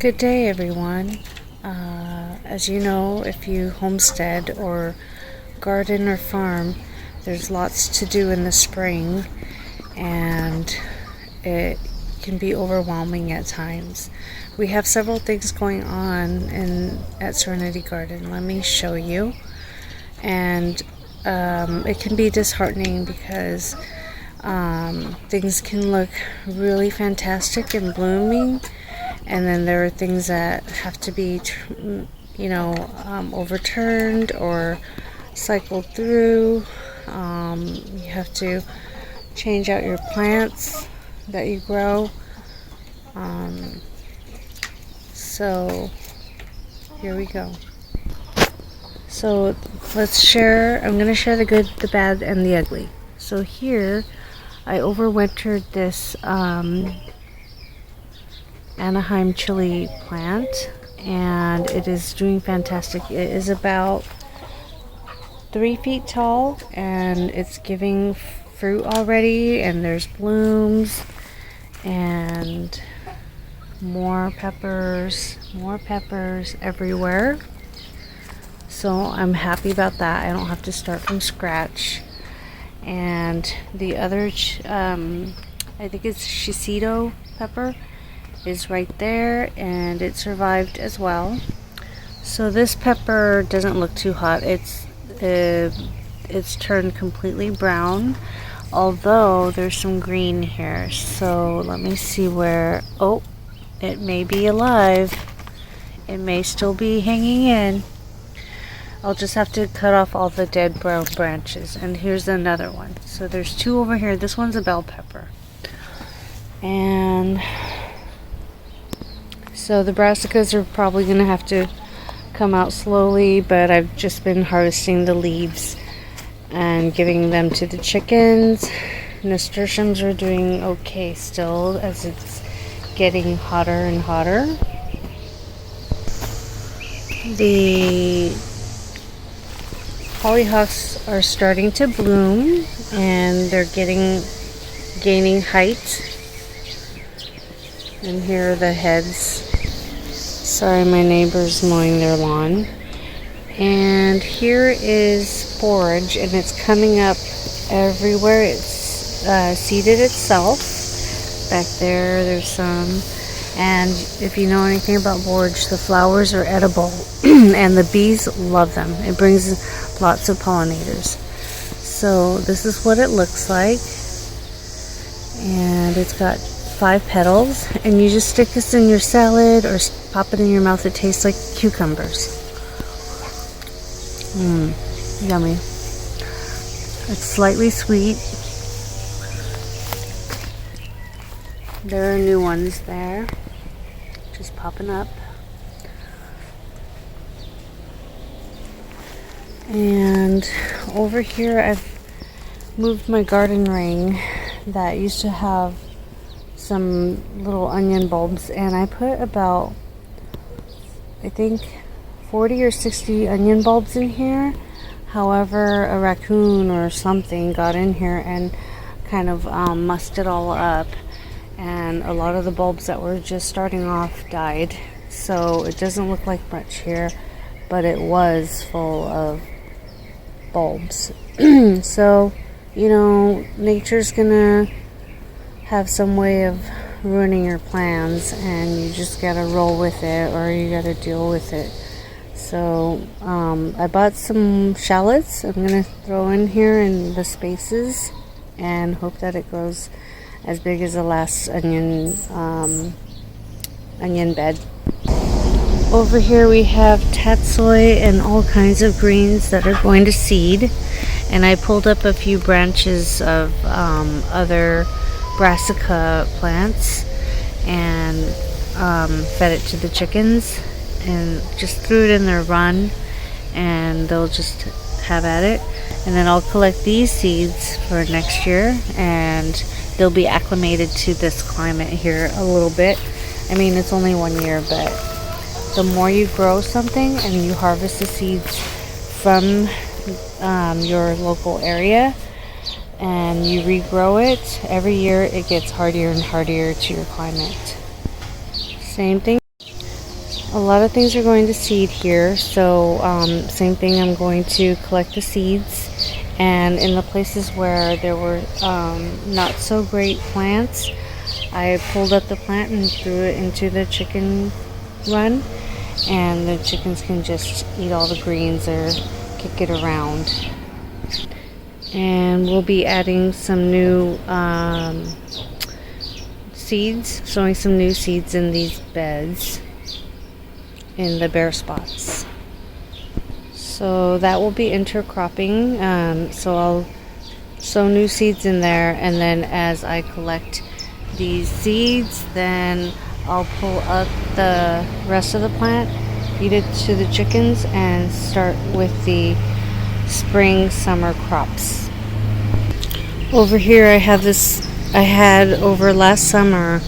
Good day, everyone. As you know, if you homestead or garden or farm, there's lots to do in the spring, and it can be overwhelming at times. We have several things going on at Serenity Garden. Let me show you. And it can be disheartening because things can look really fantastic and blooming, and then there are things that have to be overturned or cycled through. You have to change out your plants that you grow. So here we go. So let's share. I'm going to share the good, the bad, and the ugly. So here I overwintered this Anaheim chili plant, and it is doing fantastic. It is about 3 feet tall, and it's giving fruit already, and there's blooms and more peppers everywhere. So I'm happy about that. I don't have to start from scratch. And the other I think it's Shinseiki pepper is right there, and it survived as well. So this pepper doesn't look too hot. It's turned completely brown, although there's some green here. So let me see where. Oh, it may be alive. It may still be hanging in. I'll just have to cut off all the dead brown branches. And here's another one. So there's 2 over here. This one's a bell pepper. And so the brassicas are probably going to have to come out slowly, but I've just been harvesting the leaves and giving them to the chickens. Nasturtiums are doing okay still as it's getting hotter and hotter. The hollyhocks are starting to bloom, and they're gaining height. And here are the heads. Sorry, my neighbor's mowing their lawn. And here is forage, and it's coming up everywhere. It's seeded itself. Back there, there's some. And if you know anything about borage, the flowers are edible, and the bees love them. It brings lots of pollinators. So this is what it looks like. And it's got 5 petals, and you just stick this in your salad or pop it in your mouth. It tastes like cucumbers. Yummy. It's slightly sweet. There are new ones there, just popping up. And over here I've moved my garden ring that used to have some little onion bulbs, and I put about, I think, 40 or 60 onion bulbs in here. However, a raccoon or something got in here and kind of mussed it all up, and a lot of the bulbs that were just starting off died. So it doesn't look like much here, but it was full of bulbs. So, nature's gonna have some way of ruining your plans, and you just gotta roll with it, or you gotta deal with it. So I bought some shallots. I'm gonna throw in here in the spaces and hope that it grows as big as the last onion bed. Over here we have Tatsoi and all kinds of greens that are going to seed, and I pulled up a few branches of other brassica plants and fed it to the chickens, and just threw it in their run, and they'll just have at it. And then I'll collect these seeds for next year, and they'll be acclimated to this climate here a little bit. I mean, it's only 1 year, but the more you grow something and you harvest the seeds from your local area and you regrow it, every year it gets hardier and hardier to your climate. Same thing. A lot of things are going to seed here, so same thing, I'm going to collect the seeds, and in the places where there were not so great plants, I pulled up the plant and threw it into the chicken run, and the chickens can just eat all the greens or kick it around. And we'll be adding some new seeds, sowing some new seeds in these beds in the bare spots. So that will be intercropping. So I'll sow new seeds in there, and then as I collect these seeds, then I'll pull up the rest of the plant, feed it to the chickens, and start with the spring summer crops. Over here I had over last summer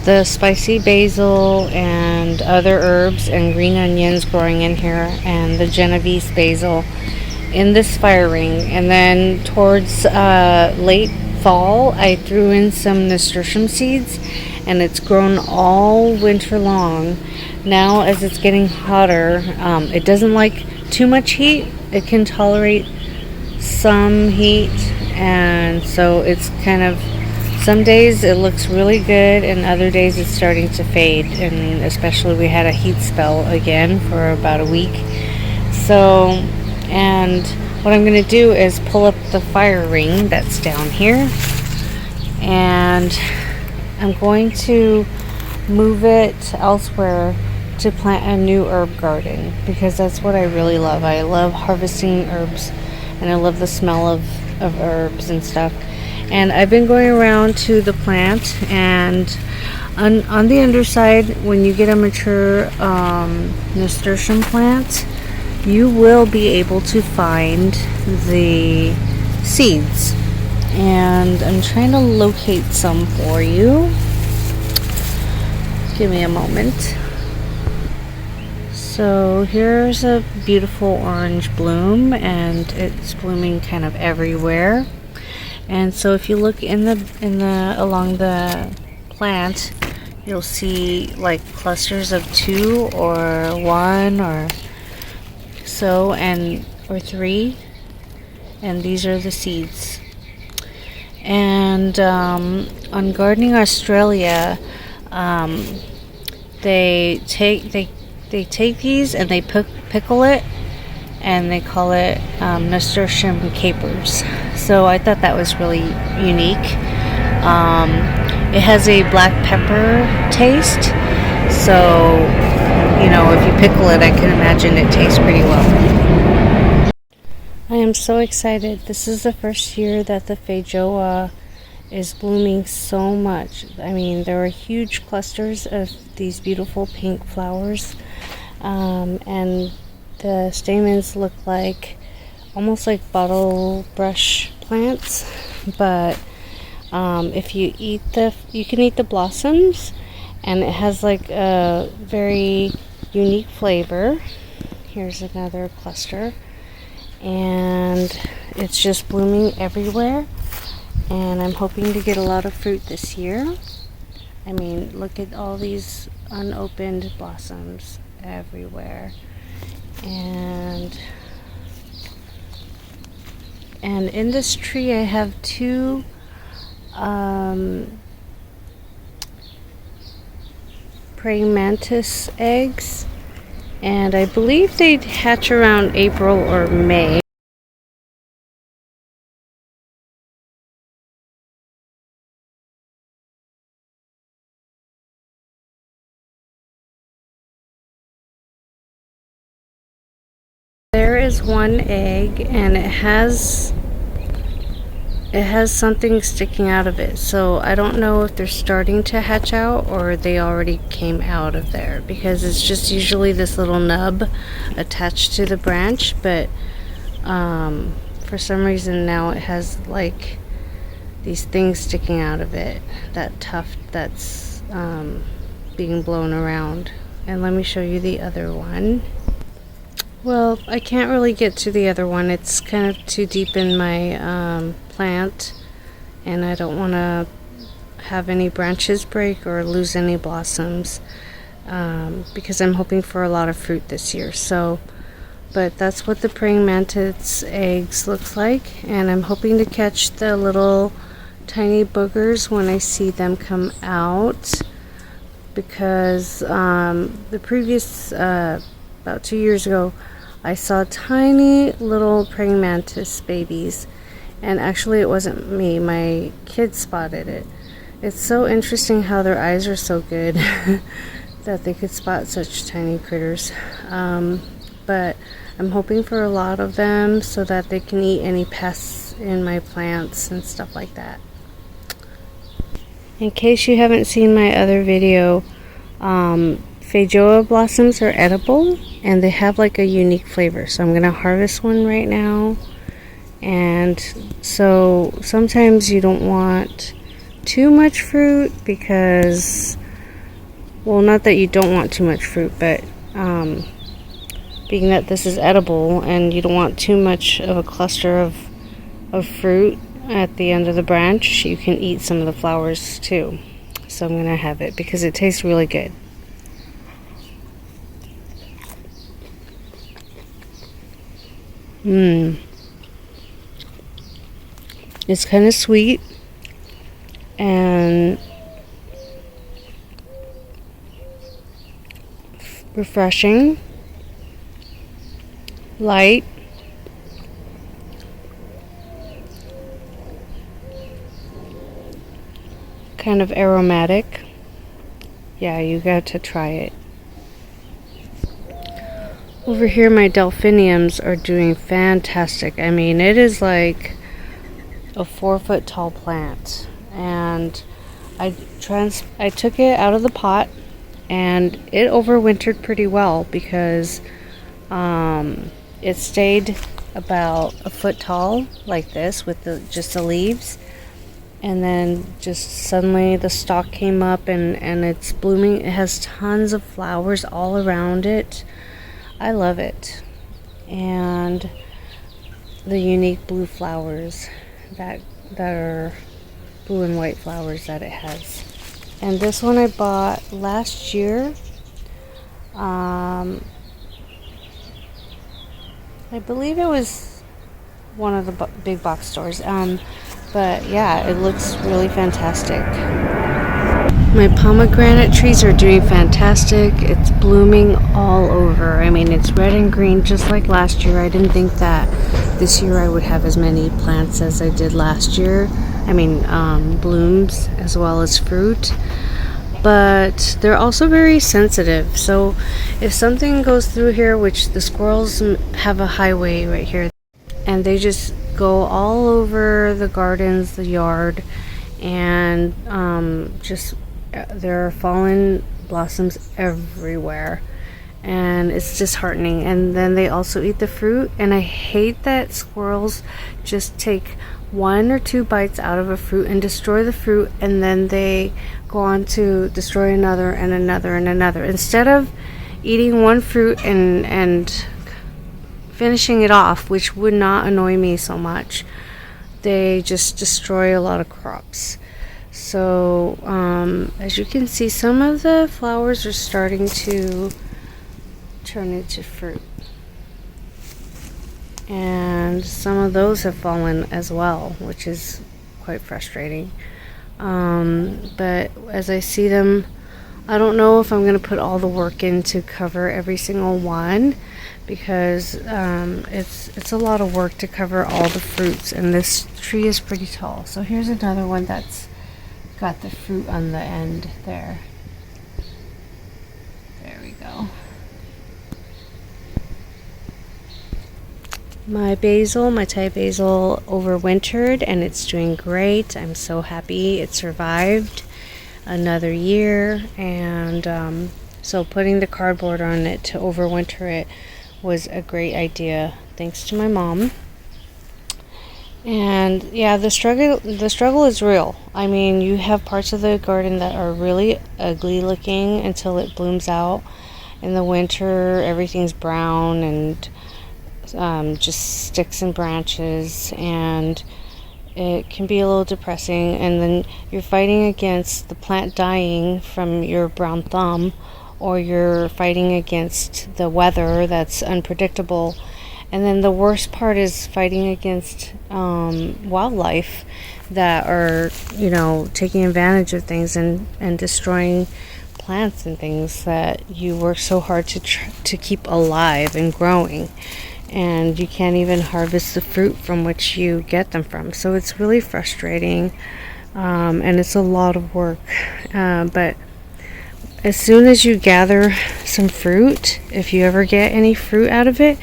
the spicy basil and other herbs and green onions growing in here, and the Genovese basil in this fire ring. And then towards late fall I threw in some nasturtium seeds, and it's grown all winter long. Now as it's getting hotter, it doesn't like too much heat. It can tolerate some heat, and so it's kind of, some days it looks really good and other days it's starting to fade, and especially we had a heat spell again for about a week. So, and what I'm going to do is pull up the fire ring that's down here, and I'm going to move it elsewhere to plant a new herb garden, because that's what I really love. I love harvesting herbs, and I love the smell of herbs and stuff. And I've been going around to the plant, and on the underside, when you get a mature nasturtium plant, you will be able to find the seeds. And I'm trying to locate some for you. Give me a moment. So here's a beautiful orange bloom, and it's blooming kind of everywhere. And so if you look in the along the plant, you'll see like clusters of 2 or 1 or so, and or 3, and these are the seeds. And on Gardening Australia, they take these and they pickle it, and they call it nasturtium capers. So I thought that was really unique. It has a black pepper taste, so you know, if you pickle it, I can imagine it tastes pretty well. I am so excited. This is the first year that the feijoa is blooming so much. I mean, there are huge clusters of these beautiful pink flowers, and the stamens look like almost like bottle brush plants, but if you can eat the blossoms, and it has like a very unique flavor. Here's another cluster, and it's just blooming everywhere, and I'm hoping to get a lot of fruit this year. I mean, look at all these unopened blossoms everywhere. And in this tree I have 2 praying mantis eggs, and I believe they hatch around April or May. There is 1 egg, and it has something sticking out of it, so I don't know if they're starting to hatch out or they already came out of there, because it's just usually this little nub attached to the branch, but for some reason now it has like these things sticking out of it, that tuft that's being blown around. And let me show you the other one. Well, I can't really get to the other one. It's kind of too deep in my plant, and I don't want to have any branches break or lose any blossoms. because I'm hoping for a lot of fruit this year. So, but that's what the praying mantis eggs looks like, and I'm hoping to catch the little tiny boogers when I see them come out, because the previous about 2 years ago I saw tiny little praying mantis babies, and actually it wasn't me, my kids spotted it. It's so interesting how their eyes are so good that they could spot such tiny critters. But I'm hoping for a lot of them so that they can eat any pests in my plants and stuff like that. In case you haven't seen my other video, feijoa blossoms are edible and they have like a unique flavor. So I'm going to harvest one right now. And so sometimes you don't want too much fruit because, well, not that you don't want too much fruit, but being that this is edible and you don't want too much of a cluster of fruit at the end of the branch, you can eat some of the flowers too. So I'm gonna have it because it tastes really good. It's kind of sweet and refreshing, light, kind of aromatic. Yeah, you got to try it. Over here my delphiniums are doing fantastic. I mean, it is like a 4-foot tall plant, and I took it out of the pot and it overwintered pretty well because it stayed about a foot tall like this with just the leaves, and then just suddenly the stalk came up and it's blooming. It has tons of flowers all around it. I love it. And the unique blue flowers that are blue and white flowers that it has. And this one I bought last year. I believe it was one of the big box stores. But yeah, it looks really fantastic. My pomegranate trees are doing fantastic. It's blooming all over. I mean, it's red and green just like last year. I didn't think that this year I would have as many plants as I did last year. I mean, blooms as well as fruit. But they're also very sensitive. So if something goes through here, which the squirrels have a highway right here, and they just go all over the gardens, the yard, and there are fallen blossoms everywhere, and it's disheartening. And then they also eat the fruit, and I hate that squirrels just take 1 or 2 bites out of a fruit and destroy the fruit, and then they go on to destroy another and another and another. Instead of eating one fruit and finishing it off, which would not annoy me so much, they just destroy a lot of crops. So as you can see, some of the flowers are starting to turn into fruit, and some of those have fallen as well, which is quite frustrating. But as I see them, I don't know if I'm going to put all the work in to cover every single one, because it's a lot of work to cover all the fruits, and this tree is pretty tall. So here's another one that's got the fruit on the end there. There we go. My basil, my Thai basil, overwintered, and it's doing great. I'm so happy it survived another year. And so putting the cardboard on it to overwinter it was a great idea, thanks to my mom. And yeah, the struggle is real. I mean, you have parts of the garden that are really ugly looking until it blooms out. In the winter, everything's brown and just sticks and branches, and it can be a little depressing. And then you're fighting against the plant dying from your brown thumb or you're fighting against the weather that's unpredictable. And then the worst part is fighting against wildlife that are, taking advantage of things and destroying plants and things that you work so hard to keep alive and growing. And you can't even harvest the fruit from which you get them from. So it's really frustrating, and it's a lot of work. But as soon as you gather some fruit, if you ever get any fruit out of it,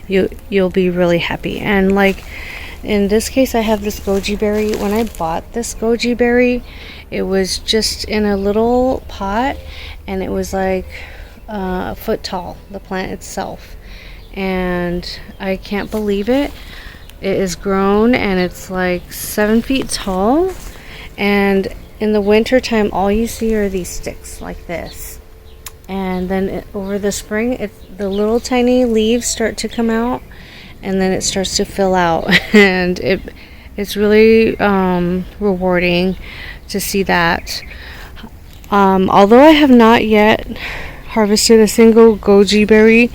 you'll be really happy. And like in this case, I have this goji berry. When I bought this goji berry, it was just in a little pot, and it was like a foot tall, the plant itself. And I can't believe it. It is grown, and it's like 7 feet tall. And in the winter time, all you see are these sticks like this. And then over the spring, the little tiny leaves start to come out, and then it starts to fill out. And it's really rewarding to see that. Although I have not yet harvested a single goji berry,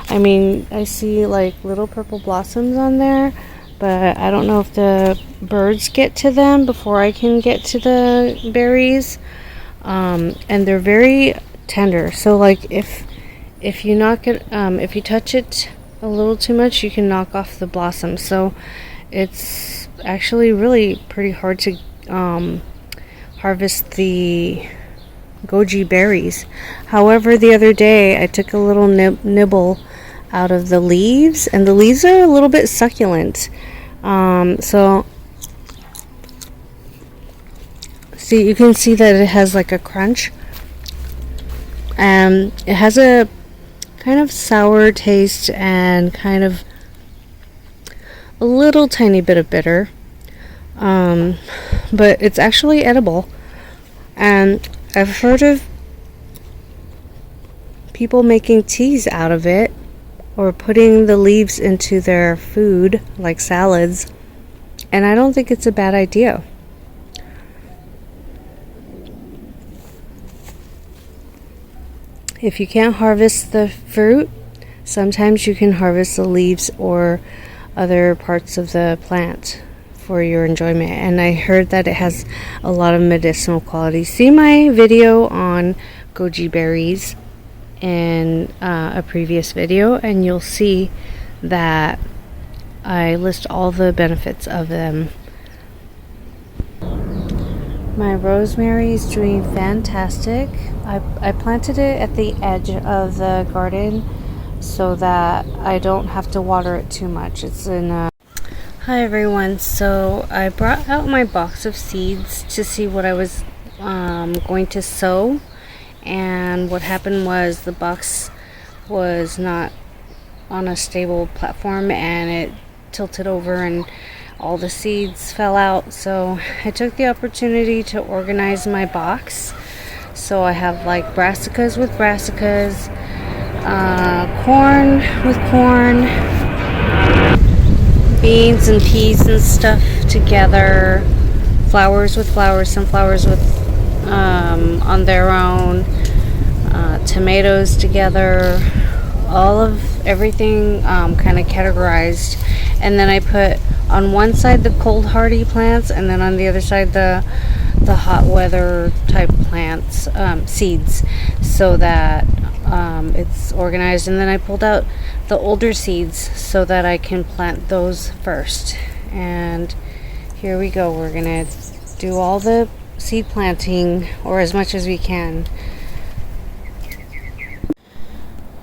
I mean, I see like little purple blossoms on there, but I don't know if the birds get to them before I can get to the berries. And they're very tender. So like if you knock it, if you touch it a little too much, you can knock off the blossoms. So it's actually really pretty hard to harvest the goji berries. However, the other day I took a little nibble out of the leaves, and the leaves are a little bit succulent. So see, you can see that it has like a crunch, and it has a kind of sour taste and kind of a little tiny bit of bitter, but it's actually edible. And I've heard of people making teas out of it, or putting the leaves into their food, like salads, and I don't think it's a bad idea. If you can't harvest the fruit, sometimes you can harvest the leaves or other parts of the plant for your enjoyment. And I heard that it has a lot of medicinal qualities. See my video on goji berries in a previous video, and you'll see that I list all the benefits of them. My rosemary is doing fantastic. I planted it at the edge of the garden so that I don't have to water it too much. It's in a... Hi everyone, so I brought out my box of seeds to see what I was going to sow. And what happened was the box was not on a stable platform, and it tilted over and all the seeds fell out. So I took the opportunity to organize my box. So I have like brassicas with brassicas, corn with corn, beans and peas and stuff together, flowers with flowers, sunflowers with on their own, tomatoes together, all of everything kind of categorized. And then I put on one side the cold hardy plants, and then on the other side the hot weather type plants, seeds, so that it's organized. And then I pulled out the older seeds so that I can plant those first. And here we go, we're gonna do all the seed planting, or as much as we can.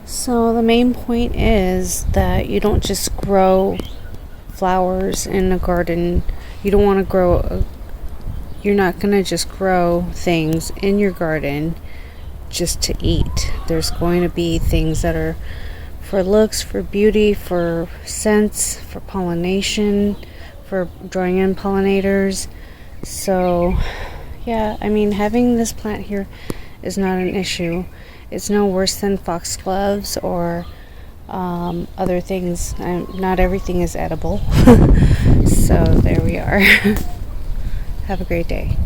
So the main point is that you don't just grow flowers in a garden. You don't want to grow you're not going to just grow things in your garden just to eat. There's going to be things that are for looks, for beauty, for scents, for pollination, for drawing in pollinators. So yeah, I mean, having this plant here is not an issue. It's no worse than foxgloves or other things. Not everything is edible. So there we are. Have a great day.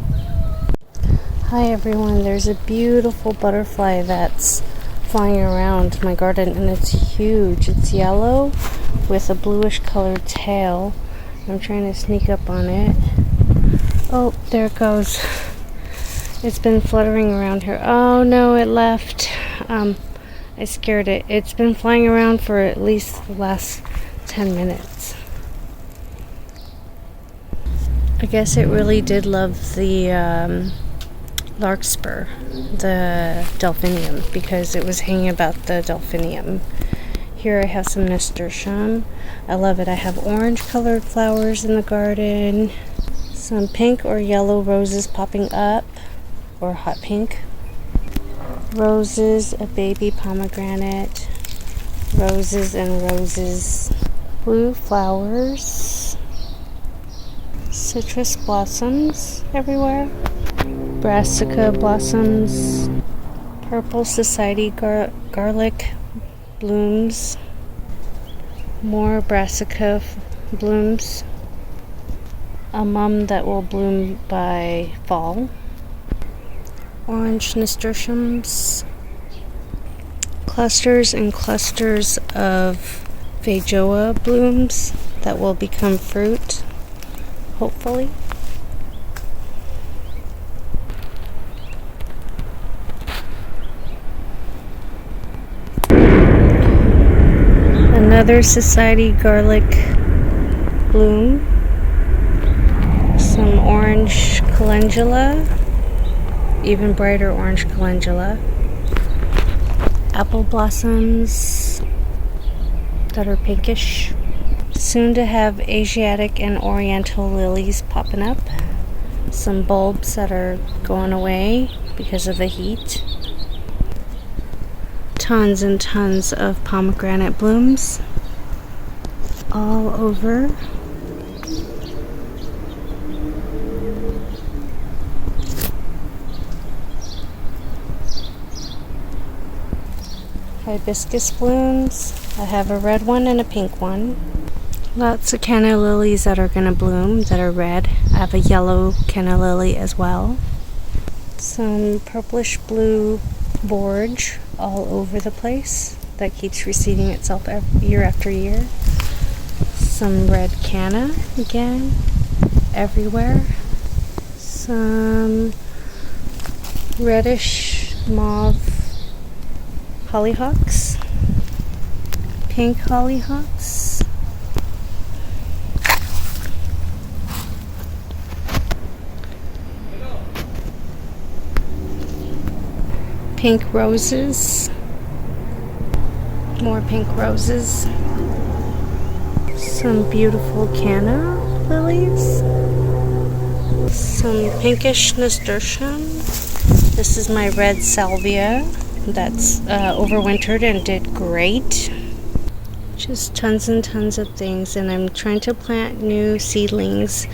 Hi everyone, there's a beautiful butterfly that's flying around my garden, and it's huge. It's yellow with a bluish colored tail. I'm trying to sneak up on it. Oh, there it goes. It's been fluttering around here. Oh no, it left. I scared it. It's been flying around for at least the last 10 minutes. I guess it really did love the larkspur, the delphinium, because it was hanging about the delphinium. Here I have some nasturtium. I love it. I have orange colored flowers in the garden. Some pink or yellow roses popping up, or hot pink. Roses, a baby pomegranate. Roses and roses. Blue flowers. Citrus blossoms everywhere. Brassica blossoms. Purple society garlic blooms. More brassica blooms. A mum that will bloom by fall. Orange nasturtiums. Clusters and clusters of feijoa blooms that will become fruit, hopefully. Another society garlic bloom. Some orange calendula, even brighter orange calendula. Apple blossoms that are pinkish. Soon to have Asiatic and Oriental lilies popping up. Some bulbs that are going away because of the heat. Tons and tons of pomegranate blooms all over. Hibiscus blooms. I have a red one and a pink one. Lots of canna lilies that are going to bloom that are red. I have a yellow canna lily as well. Some purplish blue borage all over the place that keeps reseeding itself year after year. Some red canna again everywhere. Some reddish mauve hollyhocks, pink hollyhocks, pink roses, more pink roses, some beautiful canna lilies, some pinkish nasturtium. This is my red salvia that's overwintered and did great. Just tons and tons of things, and I'm trying to plant new seedlings,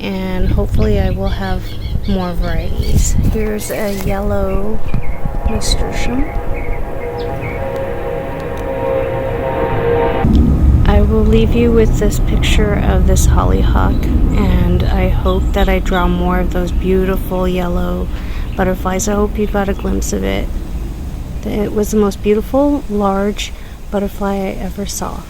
and hopefully I will have more varieties. Here's a yellow nasturtium. I will leave you with this picture of this hollyhock, and I hope that I draw more of those beautiful yellow butterflies. I hope you got a glimpse of it. It was the most beautiful, large butterfly I ever saw.